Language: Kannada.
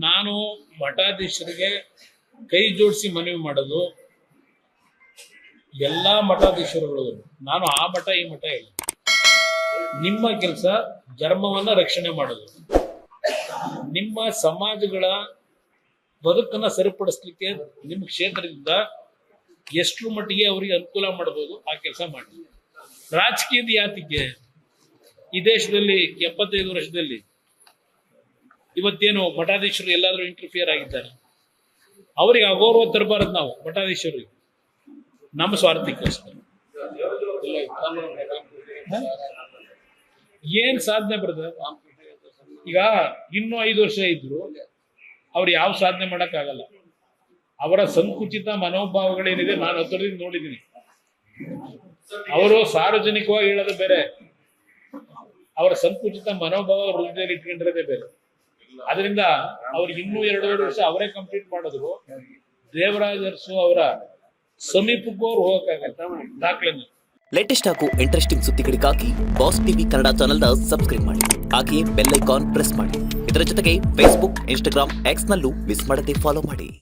ನಾನು ಮಠಾಧೀಶರಿಗೆ ಕೈ ಜೋಡಿಸಿ ಮನವಿ ಮಾಡೋದು, ಎಲ್ಲಾ ಮಠಾಧೀಶರುಗಳು, ನಾನು ಆ ಮಠ ಈ ಮಠ ಇಲ್ಲ, ನಿಮ್ಮ ಕೆಲಸ ಧರ್ಮವನ್ನ ರಕ್ಷಣೆ ಮಾಡೋದು, ನಿಮ್ಮ ಸಮಾಜಗಳ ಬದುಕನ್ನ ಸರಿಪಡಿಸ್ಲಿಕ್ಕೆ ನಿಮ್ಮ ಕ್ಷೇತ್ರದಿಂದ ಎಷ್ಟು ಮಟ್ಟಿಗೆ ಅವರಿಗೆ ಅನುಕೂಲ ಮಾಡಬಹುದು ಆ ಕೆಲಸ ಮಾಡಿ. ರಾಜಕೀಯದ ಯಾತಿಗೆ ಈ ದೇಶದಲ್ಲಿ 75 ವರ್ಷದಲ್ಲಿ ಇವತ್ತೇನು ಮಠಾಧೀಶರು ಎಲ್ಲಾದ್ರೂ ಇಂಟರ್ಫಿಯರ್ ಆಗಿದ್ದಾರೆ, ಅವರಿಗೆ ಅಗೌರವ ತರಬಾರದು ನಾವು ಮಠಾಧೀಶರಿಗೆ, ನಮ್ಮ ಸ್ವಾರ್ಥಕ್ಕೋಸ್ಕರ. ಏನ್ ಸಾಧನೆ ಬ್ರದರ್? ಈಗ ಇನ್ನೂ 5 ವರ್ಷ ಇದ್ರು ಅವ್ರು ಯಾವ ಸಾಧನೆ ಮಾಡಕ್ ಆಗಲ್ಲ. ಅವರ ಸಂಕುಚಿತ ಮನೋಭಾವಗಳೇನಿದೆ ನಾನು ಹತ್ತಿರದಿಂದ ನೋಡಿದ್ದೀನಿ. ಅವರು ಸಾರ್ವಜನಿಕವಾಗಿ ಹೇಳೋದು ಬೇರೆ, ಅವರ ಸಂಕುಚಿತ ಮನೋಭಾವ ಹೃದಯದಲ್ಲಿ ಇಟ್ಕೊಂಡಿರೋದೇ ಬೇರೆ. ಅದರಿಂದ ಅವ್ರಿಗೆ ಇನ್ನೂ 2.5 ವರ್ಷ ಅವರೇ ಕಂಪ್ಲೀಟ್ ಮಾಡಿದ್ರು, ದೇವರಾಜ ಅರಸು ಅವರ ಸಮೀಪಕ್ಕೂ ಅವ್ರು ಹೋಗಕ್ಕಾಗಲ್ಲ ದಾಖಲೆ. ಲೇಟೆಸ್ಟ್ ಹಾಗೂ ಇಂಟ್ರೆಸ್ಟಿಂಗ್ ಸುದ್ದಿಗಳಿಗಾಗಿ ಬಾಸ್ ಟಿವಿ ಕನ್ನಡ ಚಾನೆಲ್ನ ಸಬ್ಸ್ಕ್ರೈಬ್ ಮಾಡಿ. ಹಾಗೆಯೇ ಬೆಲ್ ಐಕಾನ್ ಪ್ರೆಸ್ ಮಾಡಿ. ಇದರ ಜೊತೆಗೆ ಫೇಸ್ಬುಕ್, ಇನ್ಸ್ಟಾಗ್ರಾಮ್, ಎಕ್ಸ್ ನಲ್ಲೂ ಮಿಸ್ ಮಾಡದೆ ಫಾಲೋ ಮಾಡಿ.